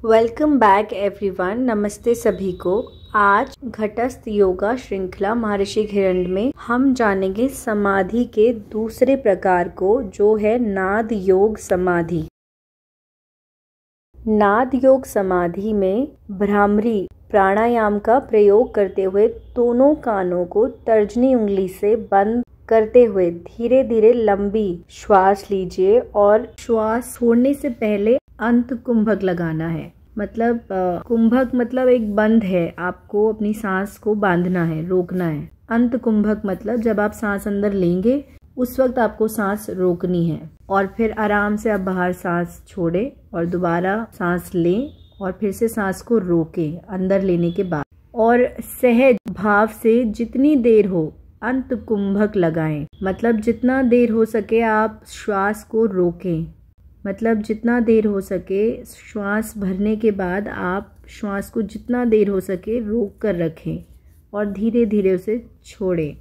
Welcome back everyone. नमस्ते सभी को। आज घटस्थ योगा श्रृंखला महर्षि हिरण्य में हम जानेंगे समाधि के दूसरे प्रकार को, जो है नाद योग समाधि। नाद योग समाधि में भ्रामरी प्राणायाम का प्रयोग करते हुए दोनों कानों को तर्जनी उंगली से बंद करते हुए धीरे धीरे लंबी श्वास लीजिए और श्वास छोड़ने से पहले अंत कुंभक लगाना है। मतलब कुंभक मतलब एक बंद है, आपको अपनी सांस को बांधना है, रोकना है। अंत कुंभक मतलब जब आप सांस अंदर लेंगे उस वक्त आपको सांस रोकनी है और फिर आराम से आप बाहर सांस छोड़े और दोबारा सांस लें और फिर से सांस को रोकें अंदर लेने के बाद, और सहज भाव से जितनी देर हो अंत कुंभक लगाएं। मतलब जितना देर हो सके आप श्वास को रोकें। मतलब जितना देर हो सके श्वास भरने के बाद आप श्वास को जितना देर हो सके रोक कर रखें और धीरे धीरे उसे छोड़ें।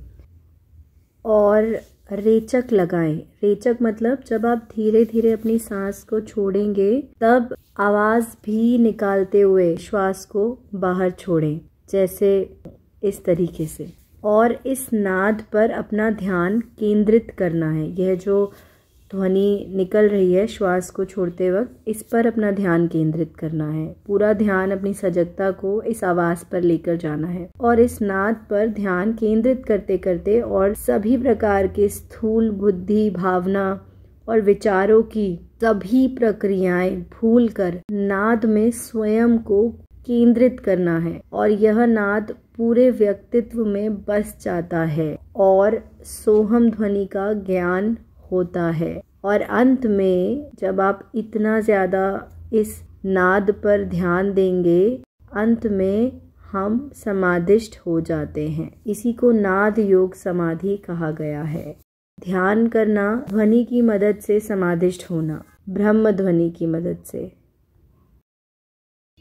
और रेचक लगाएं। रेचक मतलब जब आप धीरे धीरे अपनी सांस को छोड़ेंगे तब आवाज़ भी निकालते हुए श्वास को बाहर छोड़ें, जैसे इस तरीके से। और इस नाद पर अपना ध्यान केंद्रित करना है। यह जो ध्वनि निकल रही है श्वास को छोड़ते वक्त, इस पर अपना ध्यान केंद्रित करना है। पूरा ध्यान अपनी सजगता को इस आवाज़ पर लेकर जाना है और इस नाद पर ध्यान केंद्रित करते करते और सभी प्रकार के स्थूल बुद्धि, भावना और विचारों की सभी प्रक्रियाएं भूलकर नाद में स्वयं को केंद्रित करना है और यह नाद पूरे व्यक्तित्व में बस जाता है और सोहम ध्वनि का ज्ञान होता है। और अंत में जब आप इतना ज़्यादा इस नाद पर ध्यान देंगे, अंत में हम समाधिष्ठ हो जाते हैं। इसी को नाद योग समाधि कहा गया है। ध्यान करना, ध्वनि की मदद से समाधिष्ठ होना, ब्रह्म ध्वनि की मदद से।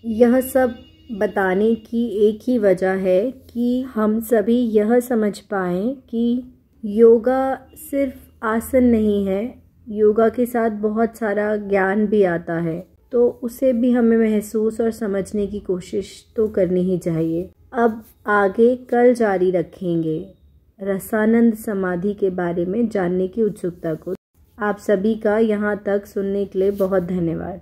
यह सब बताने की एक ही वजह है कि हम सभी यह समझ पाएं कि योगा सिर्फ आसन नहीं है, योगा के साथ बहुत सारा ज्ञान भी आता है, तो उसे भी हमें महसूस और समझने की कोशिश तो करनी ही चाहिए। अब आगे कल जारी रखेंगे रसानंद समाधि के बारे में जानने की उत्सुकता को। आप सभी का यहाँ तक सुनने के लिए बहुत धन्यवाद।